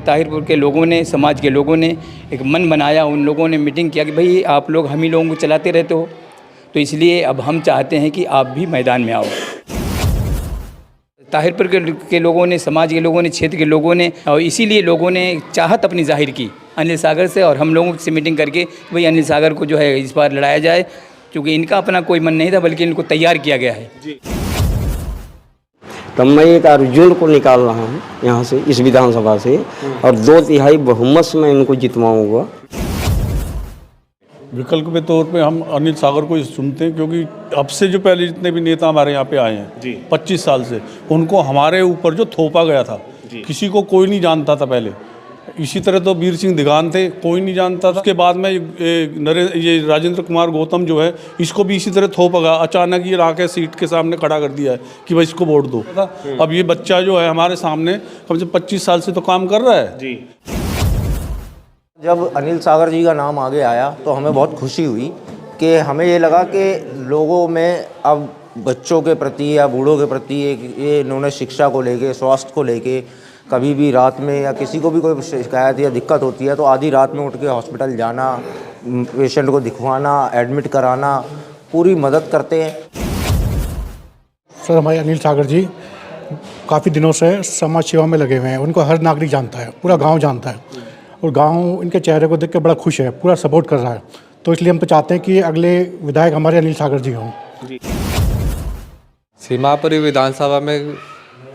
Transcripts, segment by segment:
ताहिरपुर के लोगों ने, समाज के लोगों ने एक मन बनाया, उन लोगों ने मीटिंग किया कि भाई आप लोग हम ही लोगों को चलाते रहते हो, तो इसलिए अब हम चाहते हैं कि आप भी मैदान में आओ। ताहिरपुर के लोगों ने, समाज के लोगों ने, क्षेत्र के लोगों ने, और इसीलिए लोगों ने चाहत अपनी जाहिर की अनिल सागर से, और हम लोगों से मीटिंग करके भाई अनिल सागर को जो है इस बार लड़ाया जाए, क्योंकि इनका अपना कोई मन नहीं था बल्कि इनको तैयार किया गया है। तब मैं एक अर्जुन को निकाल रहा हूँ यहाँ से, इस विधानसभा से, और 2/3 बहुमत से मैं इनको जितवाऊँगा। विकल्प के तौर पे हम अनिल सागर को चुनते हैं, क्योंकि अब से जो पहले जितने भी नेता हमारे यहाँ पे आए हैं 25 साल से, उनको हमारे ऊपर जो थोपा गया था, किसी को कोई नहीं जानता था पहले। इसी तरह तो वीर सिंह दिगान थे, कोई नहीं जानता था। उसके बाद में ये राजेंद्र कुमार गौतम जो है, इसको भी इसी तरह थोपा गया। अचानक ये आके सीट के सामने खड़ा कर दिया है कि भाई इसको वोट दो। अब ये बच्चा जो है हमारे सामने कम से 25 साल से तो काम कर रहा है जी। जब अनिल सागर जी का नाम आगे आया तो हमें बहुत खुशी हुई कि हमें ये लगा कि लोगों में अब बच्चों के प्रति या बूढ़ों के प्रति ये इन्होंने शिक्षा को लेके, स्वास्थ्य को लेके, कभी भी रात में या किसी को भी कोई शिकायत या दिक्कत होती है तो आधी रात में उठ के हॉस्पिटल जाना, पेशेंट को दिखवाना, एडमिट कराना, पूरी मदद करते हैं। सर, हमारे अनिल सागर जी काफ़ी दिनों से समाज सेवा में लगे हुए हैं। उनको हर नागरिक जानता है, पूरा गांव जानता है, और गांव इनके चेहरे को देख के बड़ा खुश है, पूरा सपोर्ट कर रहा है। तो इसलिए हम तो चाहते हैं कि अगले विधायक हमारे अनिल सागर जी हों। सीमापुरी विधानसभा में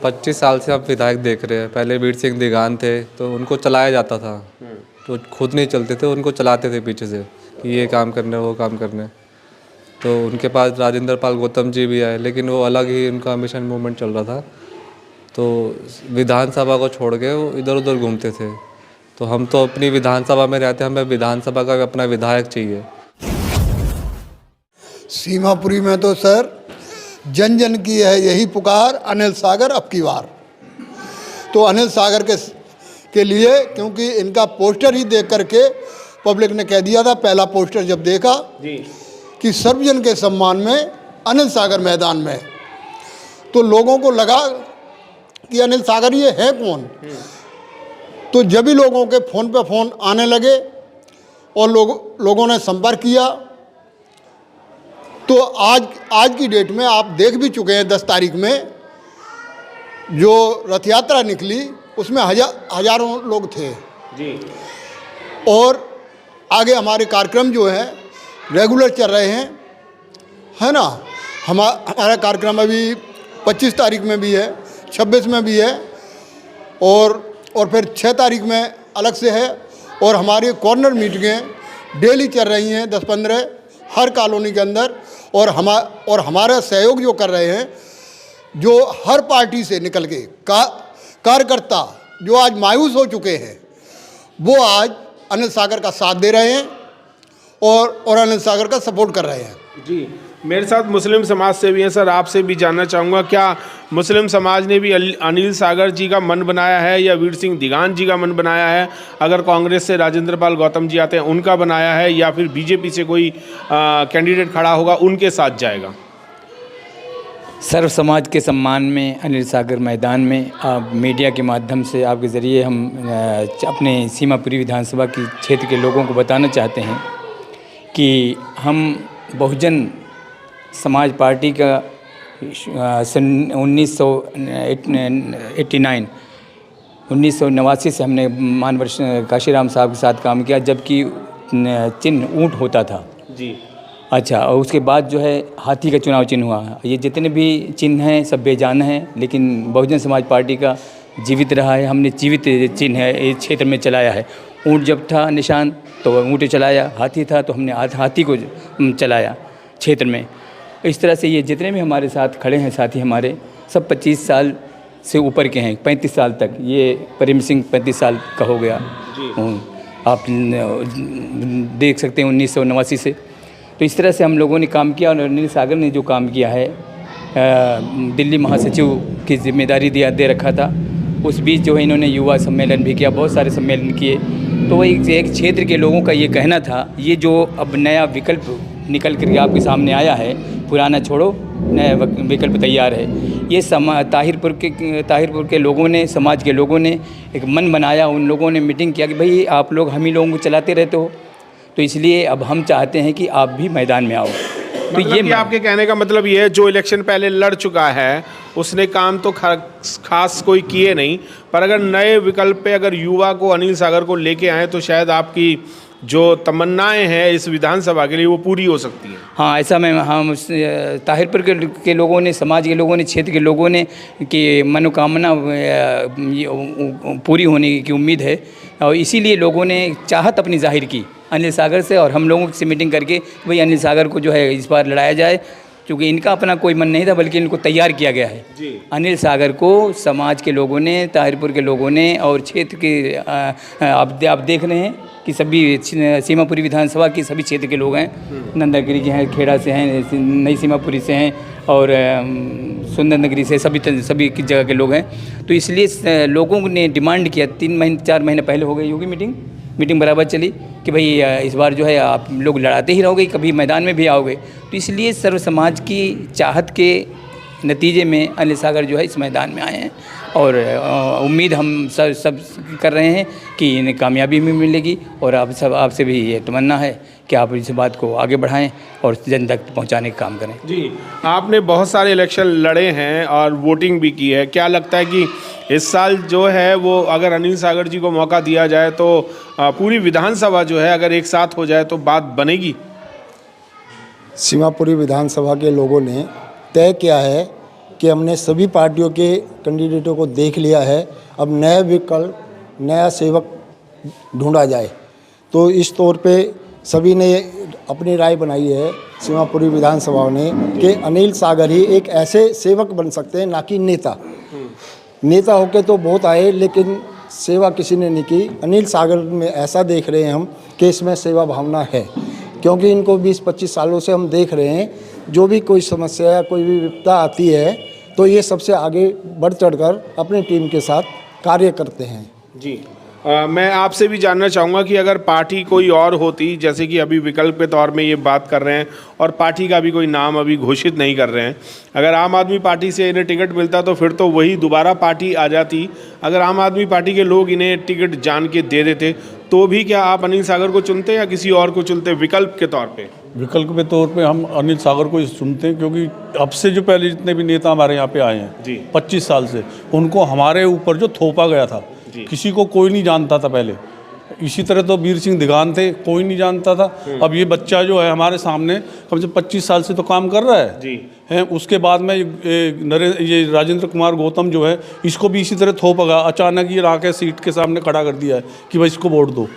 25 साल से आप विधायक देख रहे हैं। पहले वीर सिंह दिगान थे तो उनको चलाया जाता था, तो खुद नहीं चलते थे, उनको चलाते थे पीछे से कि ये काम करने वो काम करने। तो उनके पास राजेंद्र पाल गौतम जी भी आए, लेकिन वो अलग ही उनका मिशन मूवमेंट चल रहा था, तो विधानसभा को छोड़ के वो इधर उधर घूमते थे। तो हम तो अपनी विधानसभा में रहते हैं, हमें विधानसभा का अपना विधायक चाहिए। सीमापुरी में तो सर जन जन की है यही पुकार, अनिल सागर अब की बार। तो अनिल सागर के लिए, क्योंकि इनका पोस्टर ही देख करके पब्लिक ने कह दिया था, पहला पोस्टर जब देखा कि सर्वजन के सम्मान में अनिल सागर मैदान में, तो लोगों को लगा कि अनिल सागर ये है कौन। तो जब भी लोगों के फ़ोन पे फ़ोन आने लगे और लोगों ने संपर्क किया, तो आज की डेट में आप देख भी चुके हैं 10 तारीख में जो रथ यात्रा निकली, उसमें हजारों लोग थे जी। और आगे हमारे कार्यक्रम जो है रेगुलर चल रहे हैं, है ना। हमारा कार्यक्रम अभी 25 तारीख में भी है, 26 में भी है, और फिर 6 तारीख में अलग से है। और हमारी कॉर्नर मीटिंगें डेली चल रही हैं 10-15 हर कॉलोनी के अंदर। और हमारा सहयोग जो कर रहे हैं, जो हर पार्टी से निकल के कार्यकर्ता जो आज मायूस हो चुके हैं, वो आज अनिल सागर का साथ दे रहे हैं और अनिल सागर का सपोर्ट कर रहे हैं जी। मेरे साथ मुस्लिम समाज से भी हैं सर, आपसे भी जानना चाहूँगा, क्या मुस्लिम समाज ने भी अनिल सागर जी का मन बनाया है या वीर सिंह दिगान जी का मन बनाया है? अगर कांग्रेस से राजेंद्र पाल गौतम जी आते हैं उनका बनाया है, या फिर बीजेपी से कोई कैंडिडेट खड़ा होगा उनके साथ जाएगा? सर्व समाज के सम्मान में अनिल सागर मैदान में आप मीडिया के माध्यम से, आपके ज़रिए हम अपने सीमापुरी विधानसभा की क्षेत्र के लोगों को बताना चाहते हैं कि हम बहुजन समाज पार्टी का 1989 से हमने मानवर्ष काशीराम साहब के साथ काम किया, जबकि चिन्ह ऊँट होता था जी। अच्छा, और उसके बाद जो है हाथी का चुनाव चिन्ह हुआ। ये जितने भी चिन्ह हैं सब बेजान हैं, लेकिन बहुजन समाज पार्टी का जीवित रहा है। हमने जीवित चिन्ह है इस क्षेत्र में चलाया है। ऊँट जब था निशान तो ऊँट चलाया, हाथी था तो हमने हाथी को चलाया क्षेत्र में। इस तरह से ये जितने भी हमारे साथ खड़े हैं साथी हमारे, सब 25 साल से ऊपर के हैं, 35 साल तक। ये प्रेम सिंह 35 साल का हो गया, आप देख सकते हैं 1989 से। तो इस तरह से हम लोगों ने काम किया। और अनिल सागर ने जो काम किया है, दिल्ली महासचिव की जिम्मेदारी दे रखा था, उस बीच जो है इन्होंने युवा सम्मेलन भी किया, बहुत सारे सम्मेलन किए। तो वही एक क्षेत्र के लोगों का ये कहना था, ये जो अब नया विकल्प निकल करके आपके सामने आया है, पुराना छोड़ो, नया विकल्प तैयार है। ये ताहिरपुर के लोगों ने, समाज के लोगों ने एक मन बनाया, उन लोगों ने मीटिंग किया कि भाई आप लोग हम ही लोगों को चलाते रहते हो, तो इसलिए अब हम चाहते हैं कि आप भी मैदान में आओ। तो मतलब ये आपके कहने का मतलब ये है, जो इलेक्शन पहले लड़ चुका है उसने काम तो खास कोई किए नहीं, पर अगर नए विकल्प पे अगर युवा को, अनिल सागर को लेके आए तो शायद आपकी जो तमन्नाएं हैं इस विधानसभा के लिए वो पूरी हो सकती हैं। हाँ, ऐसा हम ताहिरपुर के लोगों ने, समाज के लोगों ने, क्षेत्र के लोगों ने कि मनोकामना पूरी होने की उम्मीद है, और इसीलिए लोगों ने चाहत अपनी जाहिर की अनिल सागर से, और हम लोगों से मीटिंग करके भाई अनिल सागर को जो है इस बार लड़ाया जाए, क्योंकि इनका अपना कोई मन नहीं था, बल्कि इनको तैयार किया गया है जी। अनिल सागर को समाज के लोगों ने, ताहिरपुर के लोगों ने और क्षेत्र के आप देख रहे हैं कि सभी सीमापुरी विधानसभा के सभी क्षेत्र के लोग हैं। नंदागिरी के हैं, खेड़ा से हैं, नई सीमापुरी से हैं, और सुंदर नगरी से, सभी की जगह के लोग हैं। तो इसलिए लोगों ने डिमांड किया, 4 महीने पहले हो गई होगी मीटिंग बराबर चली कि भाई इस बार जो है आप लोग लड़ाते ही रहोगे, कभी मैदान में भी आओगे। तो इसलिए सर्व समाज की चाहत के नतीजे में अनिल सागर जो है इस मैदान में आए हैं, और उम्मीद हम सब कर रहे हैं कि इन्हें कामयाबी भी मिलेगी, और आपसे भी ये तमन्ना है कि आप इस बात को आगे बढ़ाएं और जन तक पहुंचाने का काम करें। जी, आपने बहुत सारे इलेक्शन लड़े हैं और वोटिंग भी की है, क्या लगता है कि इस साल जो है वो अगर अनिल सागर जी को मौका दिया जाए तो पूरी विधानसभा जो है अगर एक साथ हो जाए तो बात बनेगी? सीमापुरी विधानसभा के लोगों ने तय किया है कि हमने सभी पार्टियों के कैंडिडेटों को देख लिया है, अब नया विकल्प, नया सेवक ढूंढा जाए। तो इस तौर पे सभी ने अपनी राय बनाई है सीमापुरी विधानसभा ने कि अनिल सागर ही एक ऐसे सेवक बन सकते हैं, ना कि नेता। नेता होके तो बहुत आए, लेकिन सेवा किसी ने नहीं की। अनिल सागर में ऐसा देख रहे हैं हम कि इसमें सेवा भावना है, क्योंकि इनको 20-25 सालों से हम देख रहे हैं, जो भी कोई समस्या या कोई भी विपदा आती है तो ये सबसे आगे बढ़ चढ़कर अपनी टीम के साथ कार्य करते हैं। जी, मैं आपसे भी जानना चाहूँगा कि अगर पार्टी कोई और होती, जैसे कि अभी विकल्प के तौर में ये बात कर रहे हैं और पार्टी का भी कोई नाम अभी घोषित नहीं कर रहे हैं, अगर आम आदमी पार्टी से इन्हें टिकट मिलता तो फिर तो वही दोबारा पार्टी आ जाती। अगर आम आदमी पार्टी के लोग इन्हें टिकट जान के दे देते तो भी क्या आप अनिल सागर को चुनते या किसी और को चुनते विकल्प के तौर पर? विकल्प के तौर पे हम अनिल सागर को ही चुनते हैं, क्योंकि अब से जो पहले जितने भी नेता हमारे यहाँ पे आए हैं जी 25 साल से, उनको हमारे ऊपर जो थोपा गया था, किसी को कोई नहीं जानता था पहले। इसी तरह तो वीर सिंह दिगान थे, कोई नहीं जानता था। अब ये बच्चा जो है हमारे सामने कम से 25 साल से तो काम कर रहा है जी है। उसके बाद में ये राजेंद्र कुमार गौतम जो है, इसको भी इसी तरह थोपा, अचानक ये आके सीट के सामने खड़ा कर दिया है कि भाई इसको वोट दो।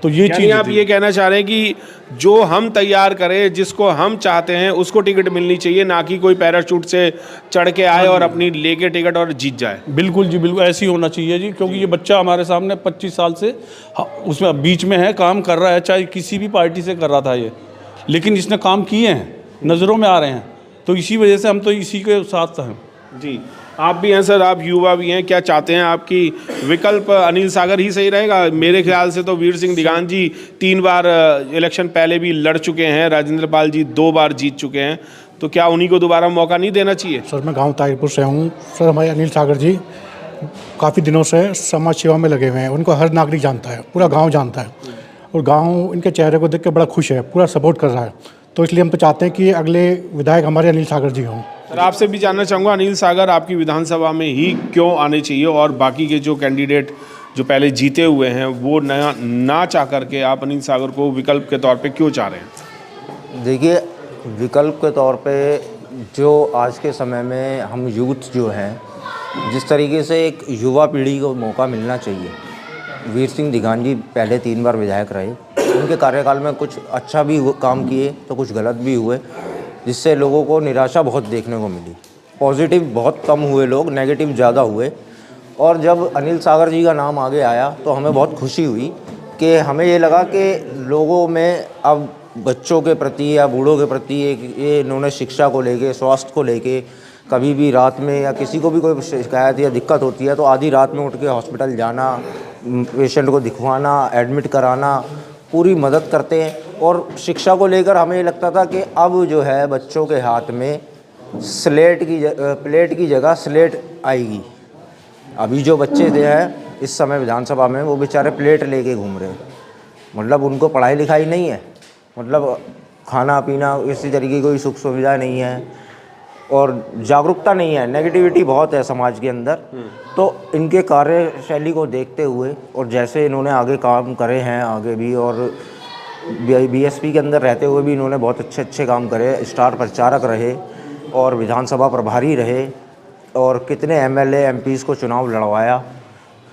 तो ये चीज़ आप ये कहना चाह रहे हैं कि जो हम तैयार करें, जिसको हम चाहते हैं उसको टिकट मिलनी चाहिए, ना कि कोई पैराशूट से चढ़ के आए और अपनी लेके टिकट और जीत जाए? बिल्कुल जी, बिल्कुल ऐसे ही होना चाहिए जी, क्योंकि ये बच्चा हमारे सामने 25 साल से उसमें बीच में है, काम कर रहा है, चाहे किसी भी पार्टी से कर रहा था ये, लेकिन इसने काम किए हैं, नज़रों में आ रहे हैं, तो इसी वजह से हम तो इसी के साथ हैं। जी, आप भी हैं सर, आप युवा भी हैं, क्या चाहते हैं आपकी विकल्प अनिल सागर ही सही रहेगा? मेरे ख्याल से तो वीर सिंह दिगान जी 3 बार इलेक्शन पहले भी लड़ चुके हैं, राजेंद्र पाल जी 2 बार जीत चुके हैं, तो क्या उन्हीं को दोबारा मौका नहीं देना चाहिए? सर, मैं गांव ताहिरपुर से हूं। सर, हमारे अनिल सागर जी काफ़ी दिनों से समाज सेवा में लगे हुए हैं, उनको हर नागरिक जानता है, पूरा गाँव जानता है, और गाँव इनके चेहरे को देख के बड़ा खुश है, पूरा सपोर्ट कर रहा है। तो इसलिए हम तो चाहते हैं कि अगले विधायक हमारे अनिल सागर जी हों। सर, आपसे भी जानना चाहूँगा, अनिल सागर आपकी विधानसभा में ही क्यों आने चाहिए, और बाकी के जो कैंडिडेट जो पहले जीते हुए हैं वो ना चाह करके आप अनिल सागर को विकल्प के तौर पे क्यों चाह रहे हैं? देखिए, विकल्प के तौर पे जो आज के समय में हम यूथ जो हैं, जिस तरीके से एक युवा पीढ़ी को मौका मिलना चाहिए। वीर सिंह दिगान जी पहले 3 बार विधायक रहे, उनके कार्यकाल में कुछ अच्छा भी काम किए तो कुछ गलत भी हुए, जिससे लोगों को निराशा बहुत देखने को मिली। पॉजिटिव बहुत कम हुए लोग, नेगेटिव ज़्यादा हुए। और जब अनिल सागर जी का नाम आगे आया तो हमें बहुत खुशी हुई कि हमें ये लगा कि लोगों में अब बच्चों के प्रति या बूढ़ों के प्रति ये इन्होंने शिक्षा को लेके, स्वास्थ्य को लेके, कभी भी रात में या किसी को भी कोई शिकायत या दिक्कत होती है तो आधी रात में उठ के हॉस्पिटल जाना, पेशेंट को दिखवाना, एडमिट कराना, पूरी मदद करते हैं। और शिक्षा को लेकर हमें ये लगता था कि अब जो है बच्चों के हाथ में प्लेट की जगह स्लेट आएगी। अभी जो बच्चे थे हैं इस समय विधानसभा में, वो बेचारे प्लेट लेके घूम रहे हैं। मतलब उनको पढ़ाई लिखाई नहीं है, मतलब खाना पीना इसी तरीके की कोई सुख सुविधा नहीं है और जागरूकता नहीं है, नेगेटिविटी बहुत है समाज के अंदर। तो इनके कार्यशैली को देखते हुए और जैसे इन्होंने आगे काम करे हैं आगे भी, और बीएसपी के अंदर रहते हुए भी इन्होंने बहुत अच्छे काम करे, स्टार प्रचारक रहे और विधानसभा प्रभारी रहे और कितने एमएलए एमपीज़ को चुनाव लड़वाया।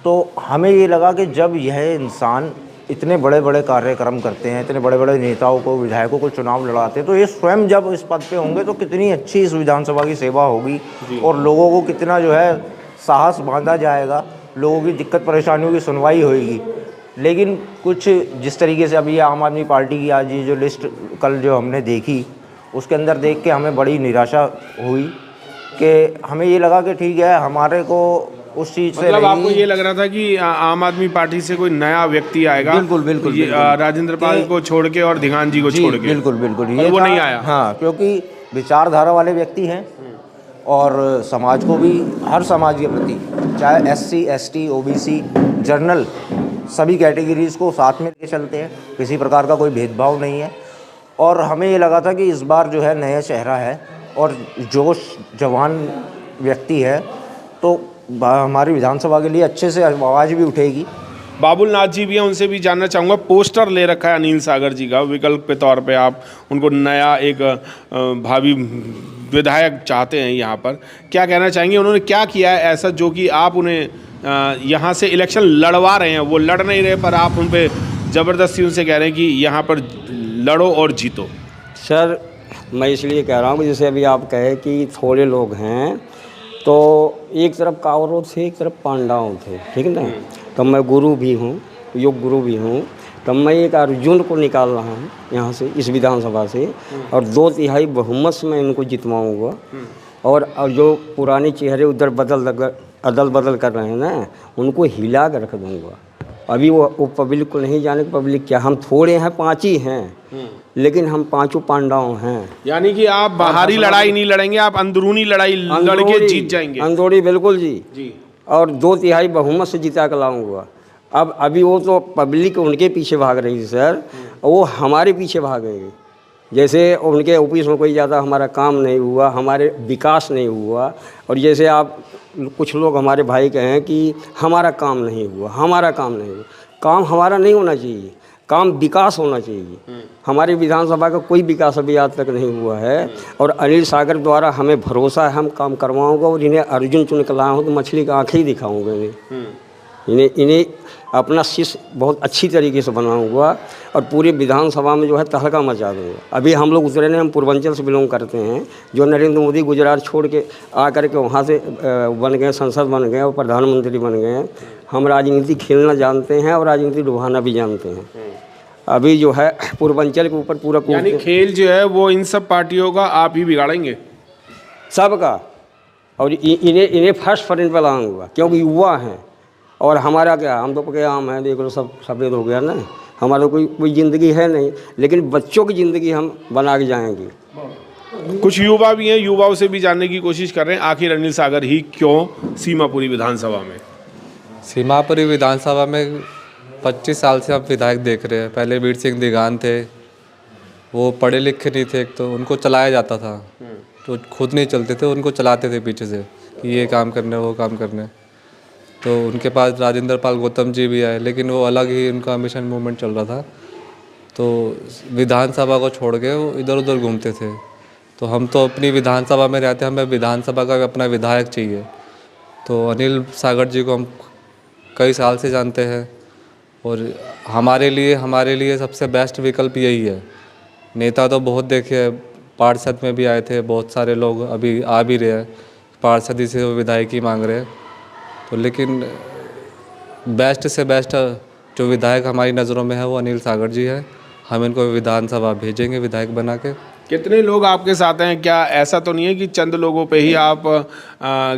तो हमें ये लगा कि जब यह इंसान इतने बड़े बड़े कार्यक्रम करते हैं, इतने बड़े बड़े नेताओं को, विधायकों को चुनाव लड़ाते हैं, तो ये स्वयं जब इस पद पे होंगे तो कितनी अच्छी इस विधानसभा की सेवा होगी और लोगों को कितना जो है साहस बांधा जाएगा, लोगों की दिक्कत परेशानियों की सुनवाई होगी। लेकिन कुछ जिस तरीके से अभी ये आम आदमी पार्टी की आज ये जो लिस्ट कल जो हमने देखी, उसके अंदर देख के हमें बड़ी निराशा हुई कि हमें ये लगा कि ठीक है, हमारे को उस चीज़ से मतलब आपको ये लग रहा था कि आम आदमी पार्टी से कोई नया व्यक्ति आएगा। बिल्कुल राजेंद्र पाल को छोड़ के और दिगान जी को छोड़ के। बिल्कुल ये वो नहीं आया। हाँ, क्योंकि विचारधारा वाले व्यक्ति हैं और समाज को भी, हर समाज के प्रति, चाहे SC ST OBC जर्नल, सभी कैटेगरीज़ को साथ में लेके चलते हैं, किसी प्रकार का कोई भेदभाव नहीं है। और हमें ये लगा था कि इस बार जो है नया चेहरा है और जोश जवान व्यक्ति है, तो हमारी विधानसभा के लिए अच्छे से आवाज़ भी उठेगी। बाबुल नाथ जी भी हैं, उनसे भी जानना चाहूँगा। पोस्टर ले रखा है अनिल सागर जी का, विकल्प के तौर पे आप उनको नया एक भावी विधायक चाहते हैं यहाँ पर, क्या कहना चाहेंगे? उन्होंने क्या किया है ऐसा जो कि आप उन्हें यहाँ से इलेक्शन लड़वा रहे हैं? वो लड़ नहीं रहे पर आप उन पर ज़बरदस्ती उनसे कह रहे हैं कि यहाँ पर लड़ो और जीतो। सर, मैं इसलिए कह रहा हूँ कि जैसे अभी आप कहे कि थोड़े लोग हैं, तो एक तरफ कौरव थे, एक तरफ पांडव थे, ठीक है ना। तब मैं गुरु भी हूँ, योग गुरु भी हूँ, तब मैं एक अर्जुन को निकाल रहा हूँ यहाँ से, इस विधानसभा से, और 2/3 बहुमत से मैं इनको जितवाऊँगा। और जो पुराने चेहरे उधर अदल बदल कर रहे हैं ना, उनको हिला कर रख दूँगा। अभी वो पब्लिक को नहीं जाने, पब्लिक क्या, हम थोड़े हैं, 5 ही हैं, लेकिन हम 5 पांडव हैं। यानी कि आप बाहरी लड़ाई नहीं लड़ेंगे, आप अंदरूनी लड़ाई लड़के जीत जाएंगे। अंदरूनी बिल्कुल जी। और 2/3 बहुमत से जिता कर लाऊंगा। अब अभी वो तो पब्लिक उनके पीछे भाग रही थी सर, वो हमारे पीछे भागेंगे। जैसे उनके ऑफिस में कोई ज़्यादा हमारा काम नहीं हुआ, हमारे विकास नहीं हुआ, और जैसे आप कुछ लोग हमारे भाई कहें कि हमारा काम नहीं हुआ, हमारा काम नहीं हुआ। काम हमारा नहीं होना चाहिए, काम विकास होना चाहिए। हमारी विधानसभा का कोई विकास अभी आज तक नहीं हुआ है, और अनिल सागर द्वारा हमें भरोसा है, हम काम करवाऊँगा। और इन्हें अर्जुन चुन के लाया हूँ तो मछली का आँखें ही दिखाऊँगा इन्हें अपना शिष्य बहुत अच्छी तरीके से बनाऊंगा और पूरी विधानसभा में जो है तहलका मचा दूंगा। अभी हम लोग उतरे नहीं, हम पूर्वांचल से बिलोंग करते हैं, जो नरेंद्र मोदी गुजरात छोड़ के आकर के वहाँ से बन गए, संसद बन गए और प्रधानमंत्री बन गए। हम राजनीति खेलना जानते हैं और राजनीति डुबाना भी जानते हैं। अभी जो है पूर्वांचल के ऊपर पूरा यानी खेल जो है वो इन सब पार्टियों का आप ही बिगाड़ेंगे, सबका। और इन्हें फर्स्ट फ्रंट पर लाऊंगा, क्योंकि युवा हैं। और हमारा क्या, हम तो पके आम हैं, देख लो सब सफ़ेद हो गया ना, हमारा कोई ज़िंदगी है नहीं, लेकिन बच्चों की ज़िंदगी हम बना के जाएंगे। कुछ युवा भी हैं, युवाओं से भी जानने की कोशिश कर रहे हैं आखिर अनिल सागर ही क्यों सीमापुरी विधानसभा में? सीमापुरी विधानसभा में 25 साल से हम विधायक देख रहे हैं। पहले वीर सिंह दिगान थे, वो पढ़े लिखे नहीं थे, तो उनको चलाया जाता था, तो खुद नहीं चलते थे, उनको चलाते थे पीछे से कि ये काम करने वो काम करने। तो उनके पास राजेंद्र पाल गौतम जी भी आए, लेकिन वो अलग ही उनका मिशन मूवमेंट चल रहा था, तो विधानसभा को छोड़ के वो इधर उधर घूमते थे। तो हम तो अपनी विधानसभा में रहते हैं, हमें विधानसभा का अपना विधायक चाहिए। तो अनिल सागर जी को हम कई साल से जानते हैं, और हमारे लिए सबसे बेस्ट विकल्प यही है। नेता तो बहुत देखे हैं, पार्षद में भी आए थे, बहुत सारे लोग अभी आ भी रहे हैं, पार्षद ही से विधायक ही मांग रहे हैं। तो लेकिन बेस्ट से बेस्ट जो विधायक हमारी नज़रों में है वो अनिल सागर जी है। हम इनको विधानसभा भेजेंगे विधायक बना के। कितने लोग आपके साथ हैं? क्या ऐसा तो नहीं है कि चंद लोगों पे ही आप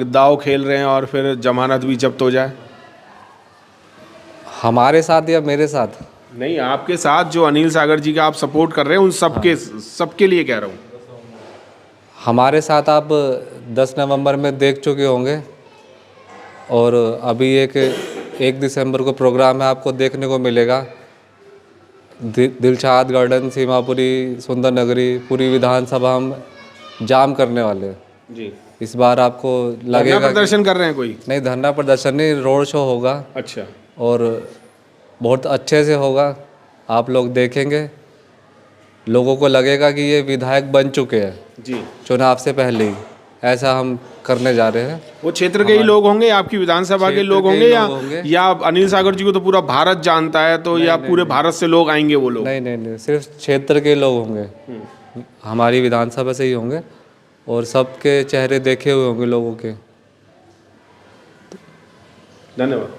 दाव खेल रहे हैं और फिर जमानत भी जब्त हो जाए? हमारे साथ या मेरे साथ? नहीं, आपके साथ जो अनिल सागर जी का आप सपोर्ट कर रहे हैं उन सबके लिए कह रहा हूँ। हमारे साथ आप 10 नवंबर में देख चुके होंगे और अभी एक दिसंबर को प्रोग्राम है, आपको देखने को मिलेगा। दिलशाद गार्डन, सीमापुरी, सुंदर नगरी, पूरी विधानसभा हम जाम करने वाले हैं जी। इस बार आपको लगेगा प्रदर्शन कर रहे हैं कोई? नहीं, धरना प्रदर्शन नहीं, रोड शो होगा। अच्छा। और बहुत अच्छे से होगा, आप लोग देखेंगे, लोगों को लगेगा कि ये विधायक बन चुके हैं जी चुनाव से पहले ही। ऐसा हम करने जा रहे हैं। वो क्षेत्र के ही लोग होंगे, आपकी विधानसभा के लोग होंगे या अनिल सागर जी को तो पूरा भारत जानता है, तो या पूरे भारत से लोग आएंगे वो लोग? नहीं, सिर्फ क्षेत्र के लोग होंगे, हमारी विधानसभा से ही होंगे और सबके चेहरे देखे हुए होंगे लोगों के। धन्यवाद।